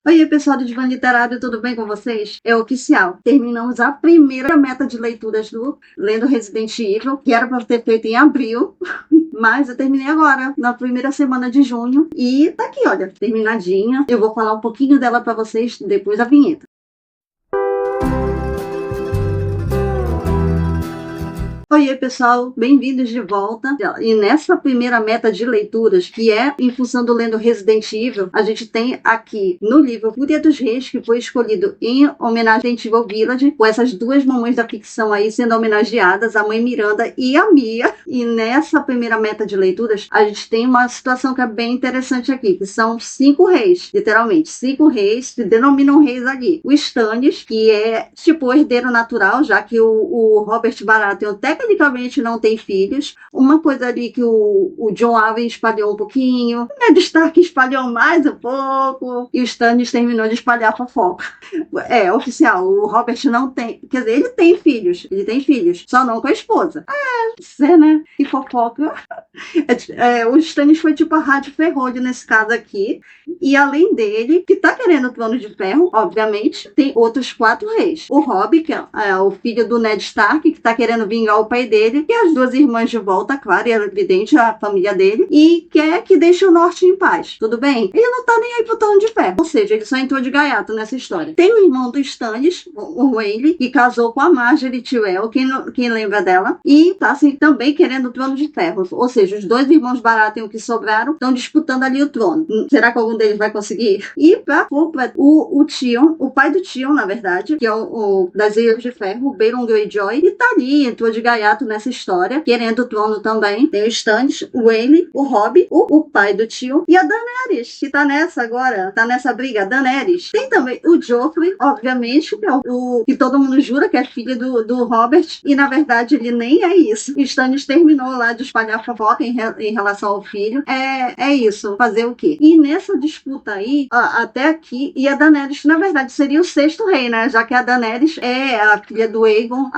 Oi, pessoal do Divã Literário, tudo bem com vocês? É oficial. Terminamos a primeira meta de leituras do Lendo Resident Evil, que era para ter feito em abril, mas eu terminei agora, na primeira semana de junho. E tá aqui, olha, terminadinha. Eu vou falar um pouquinho dela para vocês depois da vinheta. Oi, pessoal, bem-vindos de volta. E nessa primeira meta de leituras, que é em função do Lendo Resident Evil, a gente tem aqui no livro Fúria dos Reis, que foi escolhido em homenagem a Resident Evil Village, com essas duas mamães da ficção aí sendo homenageadas, a mãe Miranda e a Mia. E nessa primeira meta de leituras, a gente tem uma situação que é bem interessante aqui, que são 5 reis, literalmente, 5 reis, se denominam reis ali. O Stannis, que é tipo o herdeiro natural, já que o Robert Baratheon tecnicamente não tem filhos. Uma coisa ali que o Jon Arryn espalhou um pouquinho, o Ned Stark espalhou mais um pouco, e o Stannis terminou de espalhar fofoca. É oficial, o Robert não tem, quer dizer, ele tem filhos, só não com a esposa. Você, né? E fofoca. O Stannis foi tipo a Rádio Ferrolho nesse caso aqui, e além dele, que tá querendo o Trono de Ferro, obviamente, tem outros 4 reis. O Robb, que é o filho do Ned Stark, que tá querendo vingar o pai dele, e as 2 irmãs de volta, claro, e é evidente a família dele, e quer que deixe o norte em paz. Tudo bem? Ele não tá nem aí pro Trono de Ferro, ou seja, ele só entrou de gaiato nessa história. Tem o irmão do Stannis, o Wayle, que casou com a Margaery Tyrell, quem lembra dela, e tá assim, também querendo o Trono de Ferro, ou seja, os 2 irmãos Baratheon que sobraram estão disputando ali o trono. Será que algum deles vai conseguir? E o Tyrion, o pai do Tyrion, na verdade, que é o das Ilhas de Ferro, o Balon Greyjoy, e tá ali, entrou de gaiato nessa história, querendo o trono também. Tem o Stannis, o Wayle, o Robb, o pai do Tyrion, e a Daenerys, que tá nessa agora, tá nessa briga, a Daenerys. Tem também o Joffrey, obviamente, que é o que todo mundo jura que é filho do Robert, e na verdade ele nem é isso. O Stannis terminou lá de espalhar fofoca em relação ao filho. É isso, fazer o quê? E nessa disputa aí, até aqui, e a Daenerys, na verdade, seria o 6º rei, né? Já que a Daenerys é a filha do Aegon,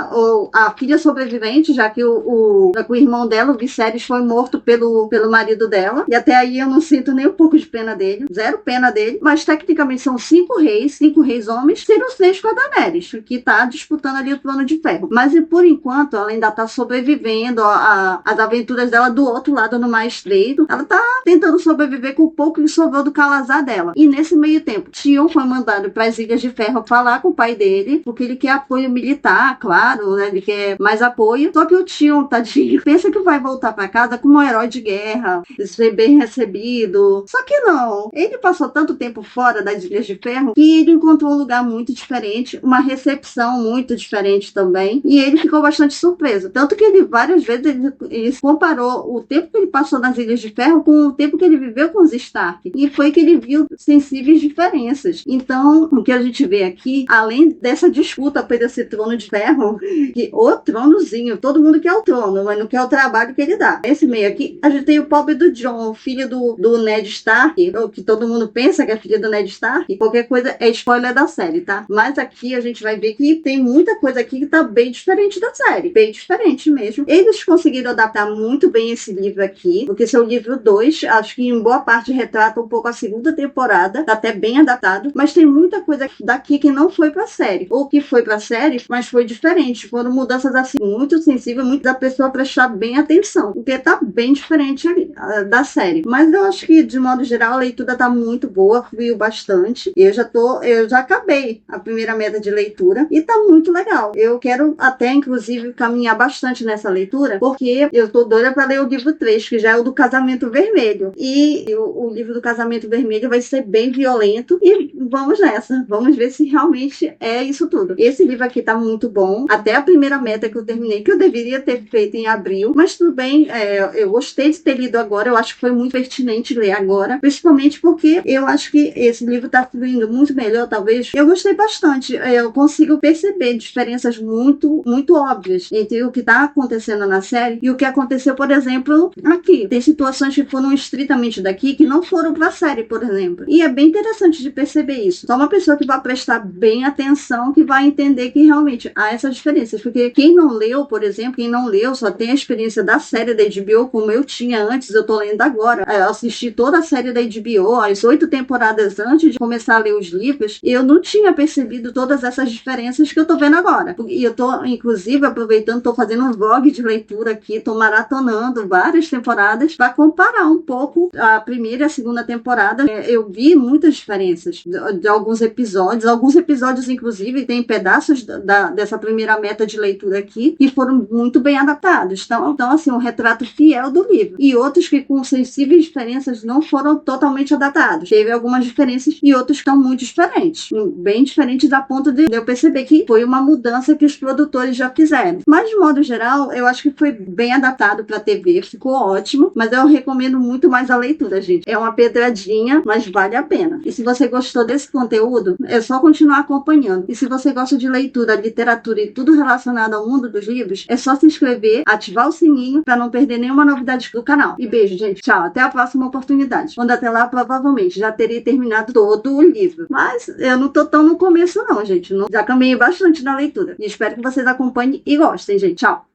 a filha sobrevivente, já que o irmão dela, o Viserys, foi morto pelo marido dela. E até aí eu não sinto nem um pouco de pena dele, 0 pena dele. Mas tecnicamente são 5 reis homens, seriam 6 com a Daenerys, que tá disputando ali o Trono de Ferro. Mas por enquanto, ela ainda tá sobrevivendo às aventuras dela do outro lado, no Mar Estreito. Ela tá tentando sobreviver com o pouco que sobrou do Calazar dela. E nesse meio tempo, Tyrion foi mandado para as Ilhas de Ferro falar com o pai dele, porque ele quer apoio militar, claro, né? Ele quer mais apoio. Só que o Tyrion, tadinho, pensa que vai voltar para casa como um herói de guerra, ser bem recebido. Só que não. Ele passou tanto tempo fora das Ilhas de Ferro que ele encontrou um lugar muito diferente, uma recepção muito diferente também. E ele ficou bastante surpreso. Tanto que ele várias vezes ele comparou o tempo que ele passou nas Ilhas de Ferro com o tempo que ele viveu com os Stark. E foi que ele viu sensíveis diferenças. Então, o que a gente vê aqui, além dessa disputa por esse Trono de Ferro, que o tronozinho, todo mundo quer o trono, mas não quer o trabalho que ele dá. Nesse meio aqui, a gente tem o pobre do Jon, filho do Ned Stark, ou que todo mundo pensa que é filho do Ned Stark, e qualquer coisa é spoiler da série, tá? Mas aqui a gente vai ver que tem muita coisa aqui que tá bem diferente da série. Bem diferente mesmo. Eles conseguiram adaptar muito bem esse livro aqui, porque esse é o livro 2, acho que em boa parte retrata um pouco a segunda temporada, tá até bem adaptado, mas tem muita coisa daqui que não foi pra série, ou que foi pra série, mas foi diferente. Foram mudanças assim, muito sensíveis, muito da pessoa prestar bem atenção, porque tá bem diferente ali, da série. Mas eu acho que, de modo geral, a leitura tá muito boa, fluiu bastante. Eu já acabei a primeira meta de leitura, e tá muito legal. Eu quero até, inclusive, caminhar bastante nessa leitura, porque eu tô doida pra ler o livro 3, que já é o do Casamento Vermelho. E o livro do Casamento Vermelho vai ser bem violento, e vamos nessa. Vamos ver se realmente é isso tudo. Esse livro aqui tá muito bom. Até a primeira meta que eu terminei, que eu deveria ter feito em abril, mas tudo bem, eu gostei de ter lido agora. Eu acho que foi muito pertinente ler agora, principalmente porque eu acho que esse livro tá fluindo muito melhor, talvez. Eu gostei bastante. Eu consigo perceber diferenças muito, muito óbvias entre o que tá acontecendo na série e o que aconteceu, por exemplo, aqui. Tem situações que foram estritamente daqui que não foram pra série, por exemplo. E é bem interessante de perceber isso. Só uma pessoa que vai prestar bem atenção que vai entender que realmente há essas diferenças. Porque quem não leu, por exemplo, quem não leu só tem a experiência da série da HBO, como eu tinha antes, eu tô lendo agora. Eu assisti toda a série da HBO, as 8 temporadas antes de começar a ler os livros, e eu não tinha percebido todas essas diferenças que eu tô vendo agora. E eu tô, inclusive, aproveitando, tô fazendo um vlog de leitura aqui, tô maratonando várias temporadas para comparar um pouco a primeira e a segunda temporada. Eu vi muitas diferenças de alguns episódios, inclusive, tem pedaços dessa primeira meta de leitura aqui que foram muito bem adaptados. Então, assim, um retrato fiel do livro. E outros que com sensíveis diferenças não foram totalmente adaptados. Teve algumas diferenças e outros que estão muito diferentes. Bem diferentes a ponto de eu perceber que foi uma mudança que os produtores já fizeram. Mas, de modo geral, eu acho que foi bem adaptado para a TV. Ficou ótimo. Mas eu recomendo muito mais a leitura, gente. É uma pedradinha, mas vale a pena. E se você gostou desse conteúdo, é só continuar acompanhando. E se você gosta de leitura, literatura e tudo relacionado ao mundo dos livros, é só se inscrever, ativar o sininho para não perder nenhuma novidade do canal. E beijo, gente. Tchau. Até a próxima oportunidade. Quando até lá, provavelmente, já terei terminado todo o livro. Mas eu não tô tão no começo não, gente. Já caminhei bastante na leitura. E espero que vocês acompanhem e gostem, gente. Tchau.